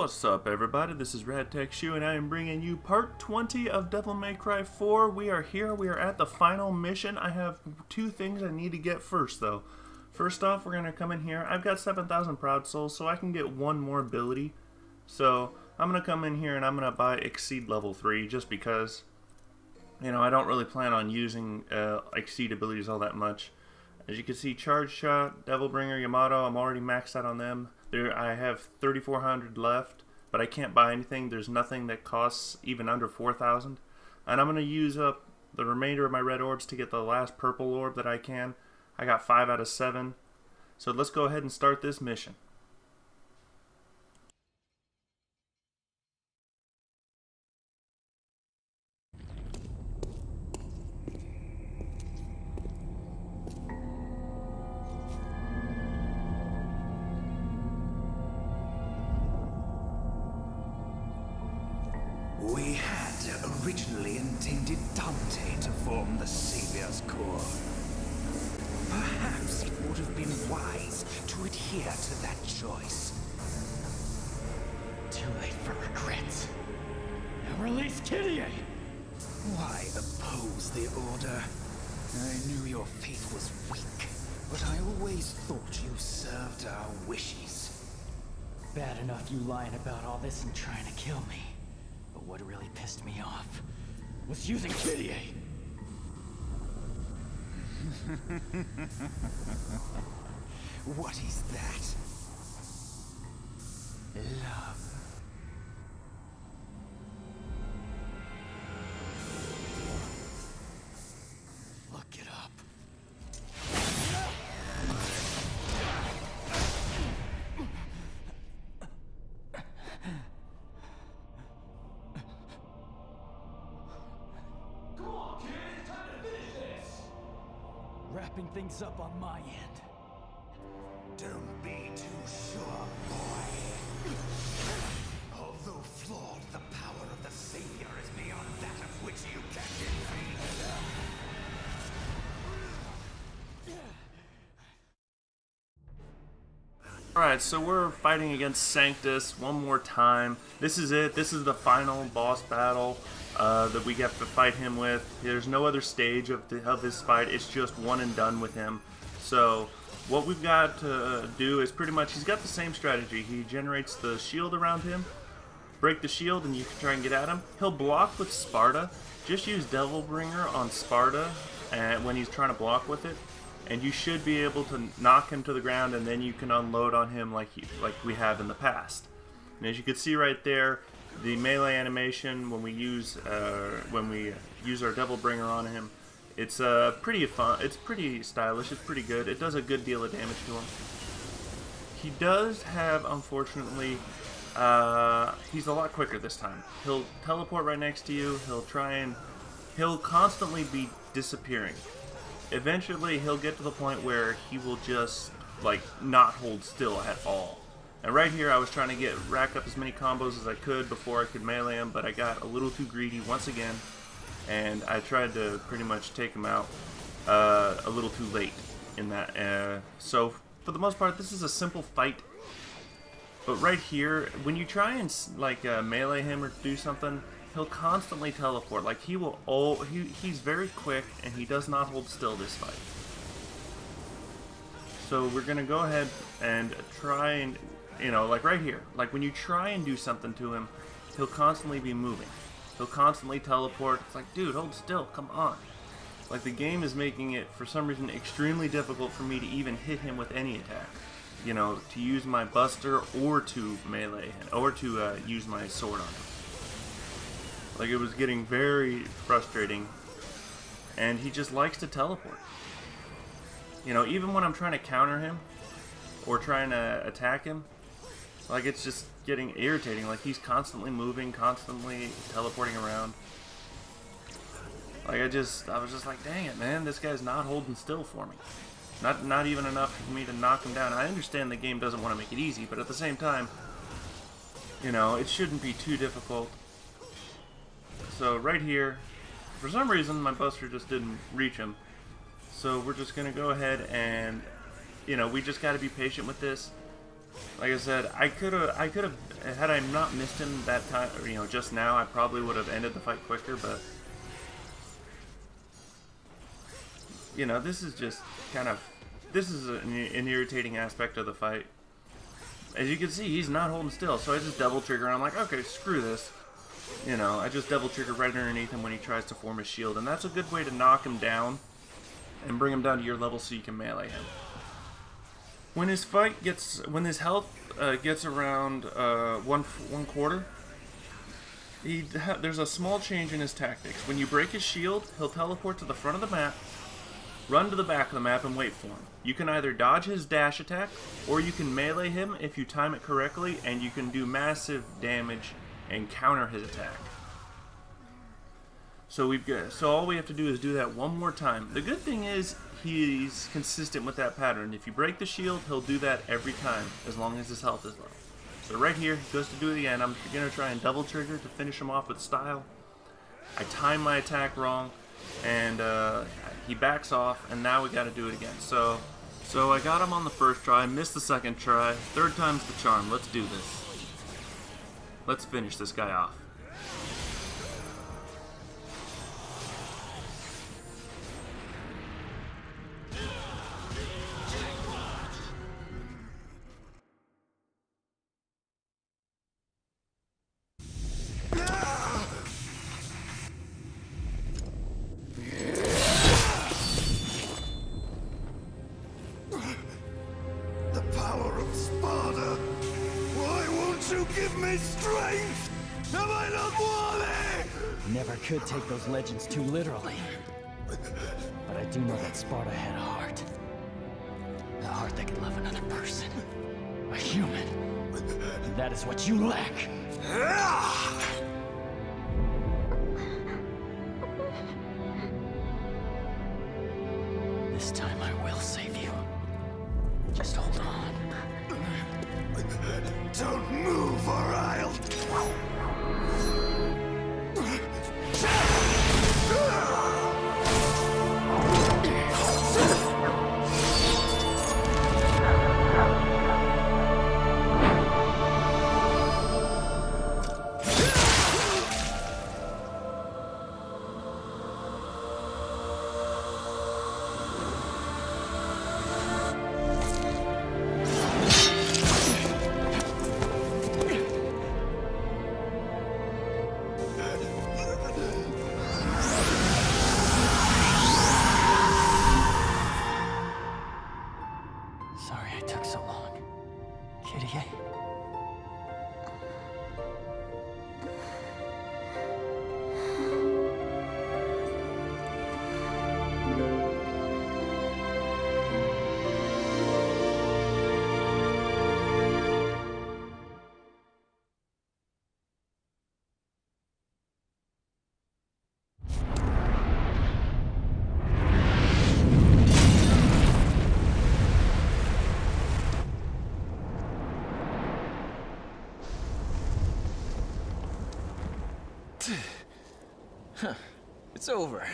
What's up, everybody? This is RadTechShoe, and I am bringing you part 20 of Devil May Cry 4. We are here. We are at the final mission. I have two things I need to get first, though. First off, we're going to come in here. I've got 7,000 Proud Souls, so I can get one more ability. So I'm going to come in here, and I'm going to buy Exceed Level 3, just because, you know, I don't really plan on using Exceed abilities all that much. As you can see, Charge Shot, Devil Bringer, Yamato, I'm already maxed out on them. I have 3,400 left, but I can't buy anything. There's nothing that costs even under 4,000. And I'm going to use up the remainder of my red orbs to get the last purple orb that I can. I got 5 out of 7. So let's go ahead and start this mission. We had originally intended Dante to form the Savior's core. Perhaps it would have been wise to adhere to that choice. Too late for regrets. Now release Kyrie! Why oppose the Order? I knew your faith was weak, but I always thought you served our wishes. Bad enough you lying about all this and trying to kill me. But what really pissed me off was using Kyrie. What is that? Love. Look it up. Wrapping things up on my end. Don't be too sure, boy. Although flawed, the power of the Savior is beyond that of which you can defeat. Alright, so we're fighting against Santus one more time. This is it. This is the final boss battle that we get to fight him with. There's no other stage of this fight. It's just one and done with him. So what we've got to do is pretty much, he's got the same strategy. He generates the shield around him. Break the shield and you can try and get at him. He'll block with Sparta. Just use Devil Bringer on Sparta when he's trying to block with it. And you should be able to knock him to the ground, and then you can unload on him like we have in the past. And as you can see right there, the melee animation when we use our Devil Bringer on him, it's pretty fun. It's pretty stylish. It's pretty good. It does a good deal of damage to him. He does have, unfortunately, he's a lot quicker this time. He'll teleport right next to you. He'll constantly be disappearing. Eventually, he'll get to the point where he will just, like, not hold still at all. And right here, I was trying to rack up as many combos as I could before I could melee him, but I got a little too greedy once again, and I tried to pretty much take him out a little too late in that. So, for the most part, this is a simple fight. But right here, when you try and, like, melee him or do something, he'll constantly teleport. Like, he's very quick, and he does not hold still this fight. So we're gonna go ahead and try and, you know, like right here, like when you try and do something to him, he'll constantly be moving. He'll constantly teleport. It's like, dude, hold still, come on. Like, the game is making it, for some reason, extremely difficult for me to even hit him with any attack. You know, to use my buster or to melee him, or to use my sword on him. Like, it was getting very frustrating, and he just likes to teleport. You know, even when I'm trying to counter him, or trying to attack him, like, it's just getting irritating. Like, he's constantly moving, constantly teleporting around. Like, I was just like, dang it, man, this guy's not holding still for me. Not even enough for me to knock him down. I understand the game doesn't want to make it easy, but at the same time, you know, it shouldn't be too difficult. So right here, for some reason my buster just didn't reach him. So we're just going to go ahead and, you know, we just got to be patient with this. Like I said, I could have, had I not missed him that time, or, you know, just now, I probably would have ended the fight quicker, but, you know, this is just kind of, this is an irritating aspect of the fight. As you can see, he's not holding still, so I just double trigger, and I'm like, okay, screw this. You know, I just double trigger right underneath him when he tries to form a shield, and that's a good way to knock him down and bring him down to your level so you can melee him. When his health gets around one quarter, there's a small change in his tactics. When you break his shield, he'll teleport to the front of the map, run to the back of the map, and wait for him. You can either dodge his dash attack, or you can melee him if you time it correctly, and you can do massive damage and counter his attack. So all we have to do is do that one more time. The good thing is he's consistent with that pattern. If you break the shield, he'll do that every time, as long as his health is low. So right here, he goes to do it again. I'm gonna try and double trigger to finish him off with style. I time my attack wrong, and he backs off, and now we gotta do it again. So I got him on the first try, missed the second try, third time's the charm. Let's do this. Let's finish this guy off. The power of Sparta! Why won't you give me strength? Am I not worthy? Never could take those legends too literally. But I do know that Sparta had a heart. A heart that could love another person. A human. And that is what you lack. This time I will save you. Just hold on. Don't move or I'll... Sorry I took so long. Kitty. Huh. It's over.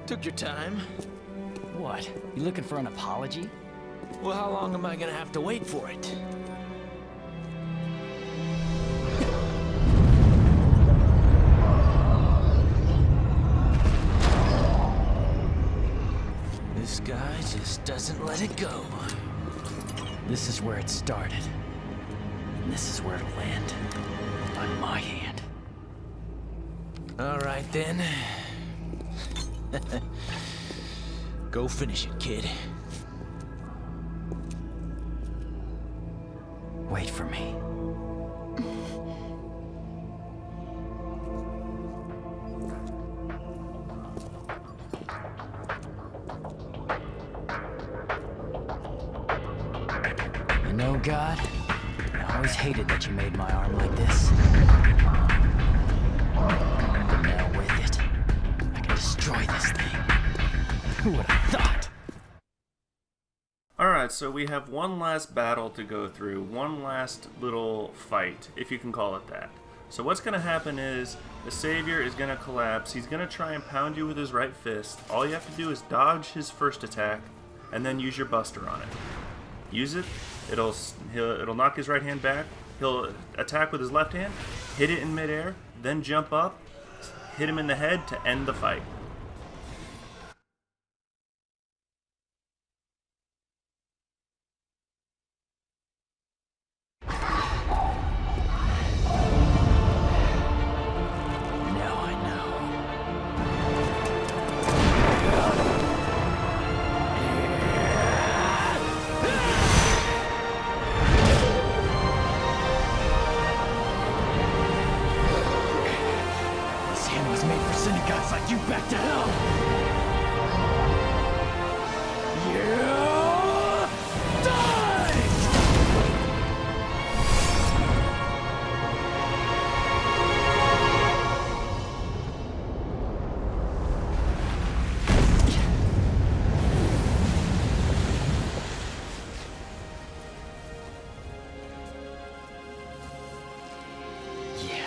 Took your time. What? You looking for an apology? Well, how long am I gonna have to wait for it? This guy just doesn't let it go. This is where it started. And this is where it'll land. On my hand. All right, then. Go finish it, kid. Wait for me. God. I always hated that you made my arm like this. Now with it, I can destroy this thing. Who would have thought? Alright, so we have one last battle to go through, one last little fight, if you can call it that. So what's going to happen is, the Savior is going to collapse, he's going to try and pound you with his right fist. All you have to do is dodge his first attack, and then use your Buster on it. Use it, it'll knock his right hand back, he'll attack with his left hand, hit it in midair, then jump up, hit him in the head to end the fight. You back to hell! You die! Yeah.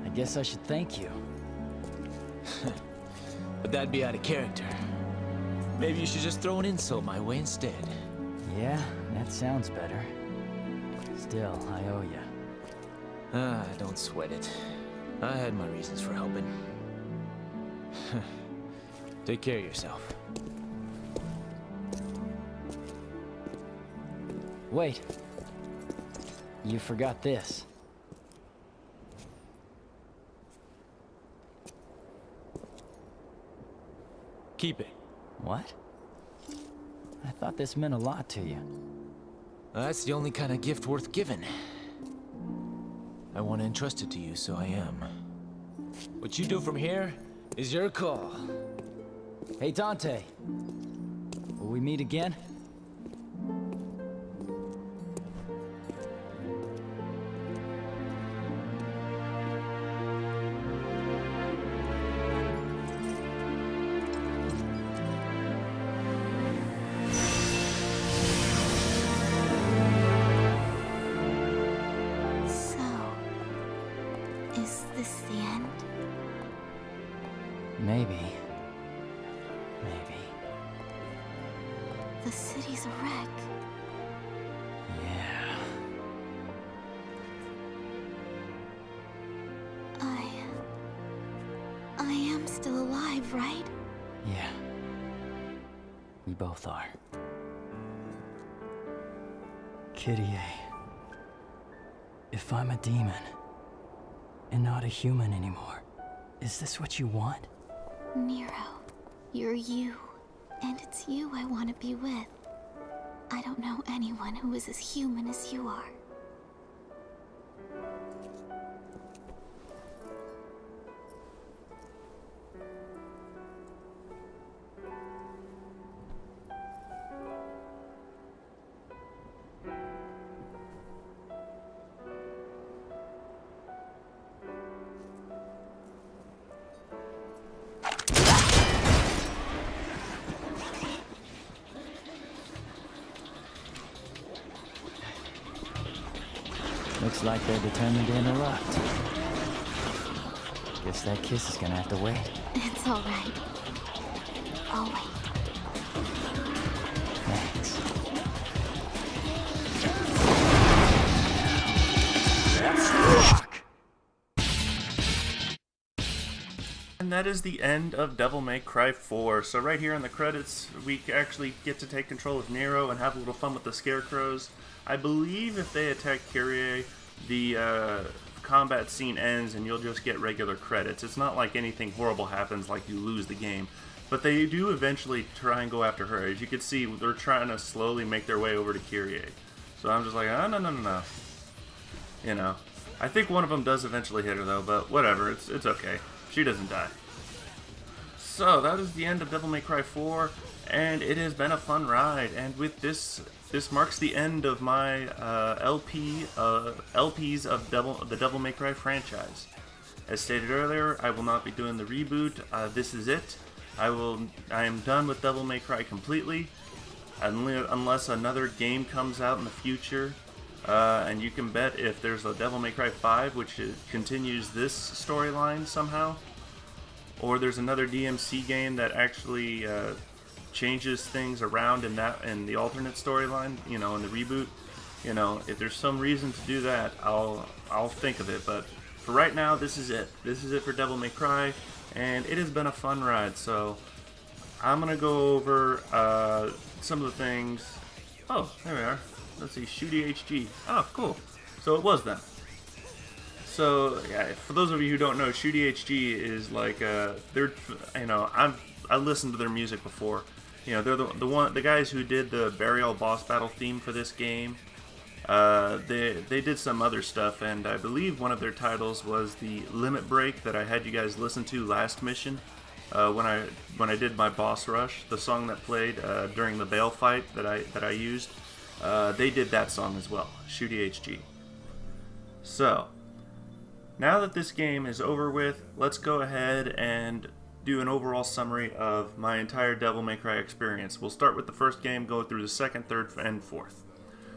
I guess I should thank you. But that'd be out of character. Maybe you should just throw an insult my way instead. Yeah, that sounds better. Still, I owe you. Ah, don't sweat it. I had my reasons for helping. Take care of yourself. Wait. You forgot this. Keep it. What? I thought this meant a lot to you. That's the only kind of gift worth giving. I want to entrust it to you, so I am. What you do from here is your call. Hey, Dante. Will we meet again? Is this the end? Maybe. Maybe. The city's a wreck. Yeah. I am still alive, right? Yeah. We both are. Kyrie. If I'm a demon, and not a human anymore, is this what you want? Nero, you're you. And it's you I want to be with. I don't know anyone who is as human as you are. Looks like they're determined to interrupt. Guess that kiss is gonna have to wait. It's all right. I'll wait. Thanks. And that is the end of Devil May Cry 4. So right here in the credits, we actually get to take control of Nero and have a little fun with the scarecrows. I believe if they attack Kyrie, the combat scene ends and you'll just get regular credits. It's not like anything horrible happens, like you lose the game. But they do eventually try and go after her. As you can see, they're trying to slowly make their way over to Kyrie. So I'm just like, oh, no. You know, I think one of them does eventually hit her though, but whatever, it's okay. She doesn't die. So that is the end of Devil May Cry 4, and it has been a fun ride. And with this marks the end of my LPs of the Devil May Cry franchise. As stated earlier, I will not be doing the reboot. This is it. I am done with Devil May Cry completely, unless another game comes out in the future. And you can bet if there's a Devil May Cry 5, which continues this storyline somehow, or there's another DMC game that actually changes things around in the alternate storyline, you know, in the reboot. You know, if there's some reason to do that, I'll think of it. But for right now, this is it. This is it for Devil May Cry, and it has been a fun ride. So I'm gonna go over some of the things. Oh, there we are. Let's see, Shooty HG. Oh, cool. So it was them. So yeah, for those of you who don't know, Shooty HG is like they're, you know, I listened to their music before. You know, they're the guys who did the Burial boss battle theme for this game. They did some other stuff, and I believe one of their titles was the Limit Break that I had you guys listen to last mission. When I did my boss rush, the song that played during the Bale fight that I used. They did that song as well, Shooty HG. So, now that this game is over with, let's go ahead and do an overall summary of my entire Devil May Cry experience. We'll start with the first game, go through the second, third, and fourth.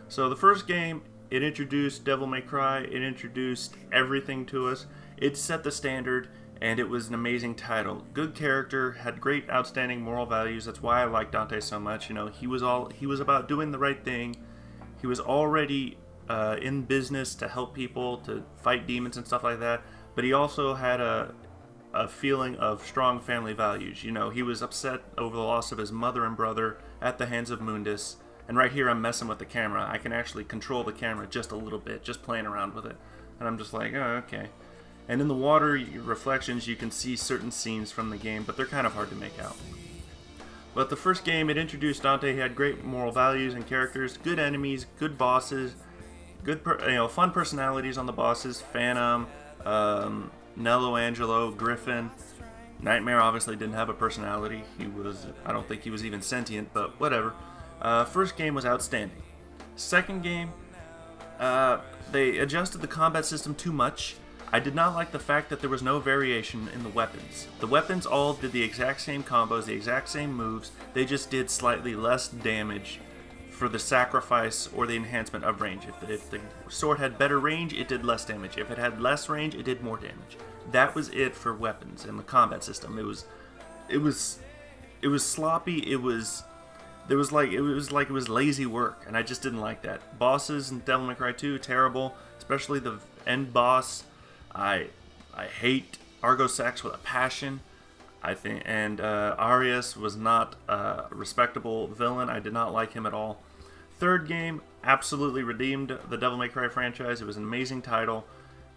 So the first game, it introduced Devil May Cry, it introduced everything to us, it set the standard, and it was an amazing title. Good character, had great outstanding moral values. That's why I like Dante so much. You know, he was about doing the right thing. He was already in business to help people, to fight demons and stuff like that. But he also had a feeling of strong family values. You know, he was upset over the loss of his mother and brother at the hands of Mundus. And right here I'm messing with the camera. I can actually control the camera just a little bit, just playing around with it. And I'm just like, oh, okay. And in the water reflections, you can see certain scenes from the game, but they're kind of hard to make out. But the first game, it introduced Dante. He had great moral values and characters, good enemies, good bosses, fun personalities on the bosses. Phantom, Nello Angelo, Griffin. Nightmare obviously didn't have a personality. I don't think he was even sentient, but whatever. First game was outstanding. Second game, they adjusted the combat system too much. I did not like the fact that there was no variation in the weapons. The weapons all did the exact same combos, the exact same moves, they just did slightly less damage for the sacrifice or the enhancement of range. If the sword had better range, it did less damage. If it had less range, it did more damage. That was it for weapons and the combat system. It was sloppy, it was lazy work, and I just didn't like that. Bosses in Devil May Cry 2, terrible, especially the end boss. I hate Argosax with a passion. I think, and Arias was not a respectable villain. I did not like him at all. Third game absolutely redeemed the Devil May Cry franchise. It was an amazing title.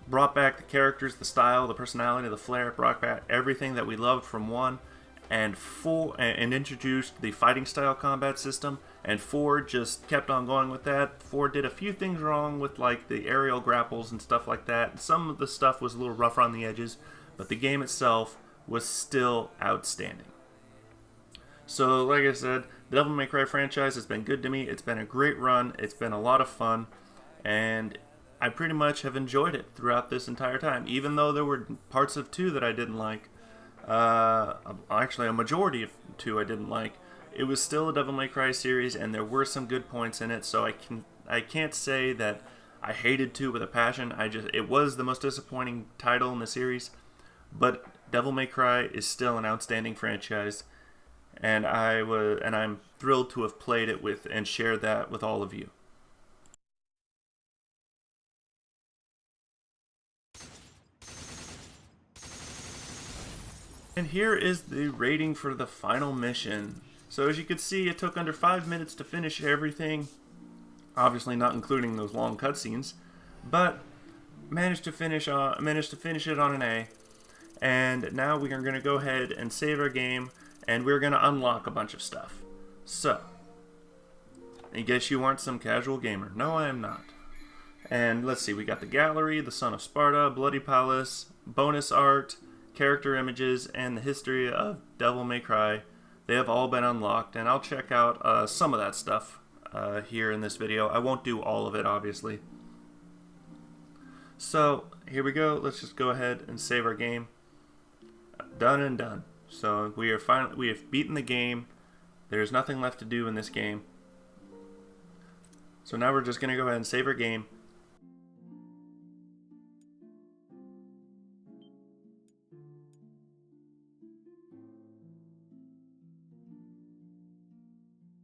Brought back the characters, the style, the personality, the flair. Brought back everything that we loved from 1 and 4, and introduced the fighting style combat system. And 4 just kept on going with that. 4 did a few things wrong with like the aerial grapples and stuff like that. Some of the stuff was a little rougher on the edges, but the game itself was still outstanding. So like I said, the Devil May Cry franchise has been good to me. It's been a great run. It's been a lot of fun, and I pretty much have enjoyed it throughout this entire time, even though there were parts of 2 that I didn't like. Actually, a majority of 2 I didn't like. It was still a Devil May Cry series, and there were some good points in it, so I can't say that I hated 2 with a passion. It was the most disappointing title in the series, but Devil May Cry is still an outstanding franchise, and I'm thrilled to have played it with and shared that with all of you. And here is the rating for the final mission. So as you can see, it took under 5 minutes to finish everything, obviously not including those long cutscenes, but managed to finish it on an A. And now we are going to go ahead and save our game and we're gonna unlock a bunch of stuff. So, I guess you aren't some casual gamer. No, I am not. And let's see, we got the gallery, the Son of Sparta, Bloody Palace, bonus art, character images, and the history of Devil May Cry. They have all been unlocked, and I'll check out some of that stuff here in this video. I won't do all of it, obviously. So, here we go. Let's just go ahead and save our game. Done and done. So, we have beaten the game. There's nothing left to do in this game. So now we're just going to go ahead and save our game.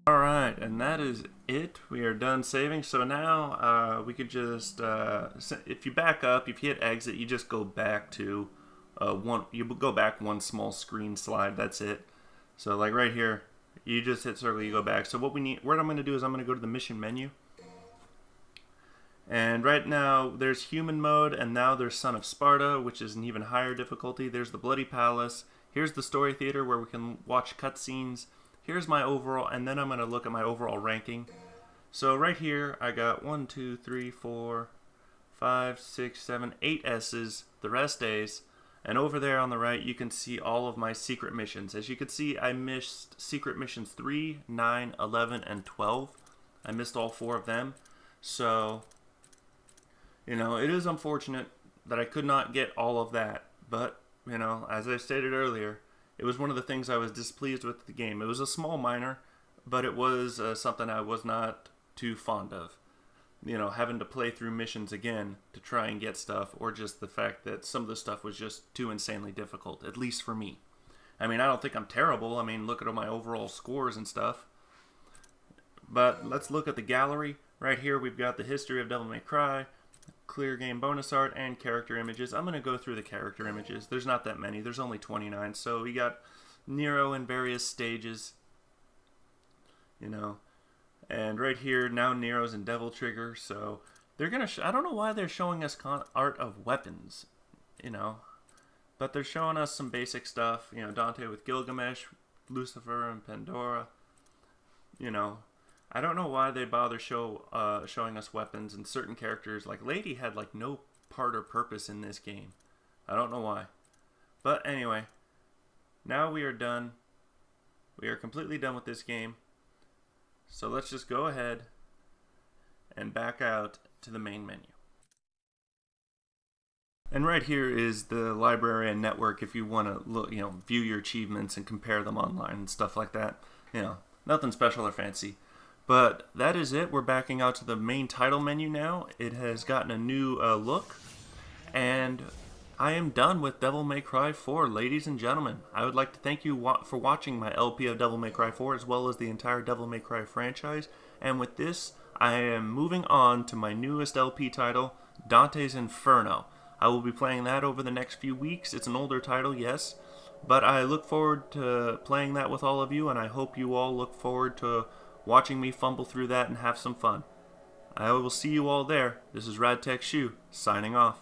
Alright, and that is it. We are done saving. So now we could just, if you back up, if you hit exit, you just go back to you go back one small screen slide. That's it. So like right here, you just hit circle, you go back. So what I'm going to do is I'm going to go to the mission menu. And right now there's human mode, and now there's Son of Sparta, which is an even higher difficulty. There's the Bloody Palace. Here's the story theater where we can watch cutscenes. Here's my overall, and then I'm going to look at my overall ranking. So right here, I got 1, 2, 3, 4, 5, 6, 7, 8 S's, the rest A's. And over there on the right, you can see all of my secret missions. As you can see, I missed secret missions 3, 9, 11, and 12. I missed all 4 of them. So, you know, it is unfortunate that I could not get all of that. But, you know, as I stated earlier, it was one of the things I was displeased with the game. It was a small minor, but it was something I was not too fond of. You know, having to play through missions again to try and get stuff, or just the fact that some of the stuff was just too insanely difficult, at least for me. I mean, I don't think I'm terrible. I mean, look at all my overall scores and stuff. But let's look at the gallery. Right here, we've got the history of Devil May Cry, clear game bonus art, and character images. I'm going to go through the character images. There's not that many. There's only 29. So we got Nero in various stages, you know. And right here, now Nero's in Devil Trigger. So they're going to... I don't know why they're showing us art of weapons, you know. But they're showing us some basic stuff. You know, Dante with Gilgamesh, Lucifer, and Pandora. You know, I don't know why they bother showing us weapons, and certain characters, like Lady, had like no part or purpose in this game. I don't know why. But anyway, now we are done. We are completely done with this game. So let's just go ahead and back out to the main menu. And right here is the library and network if you want to look, you know, view your achievements and compare them online and stuff like that. You know, nothing special or fancy. But that is it. We're backing out to the main title menu now. It has gotten a new look. And I am done with Devil May Cry 4, ladies and gentlemen. I would like to thank you for watching my LP of Devil May Cry 4, as well as the entire Devil May Cry franchise. And with this, I am moving on to my newest LP title, Dante's Inferno. I will be playing that over the next few weeks. It's an older title, yes. But I look forward to playing that with all of you, and I hope you all look forward to watching me fumble through that and have some fun. I will see you all there. This is RadTech Shu, signing off.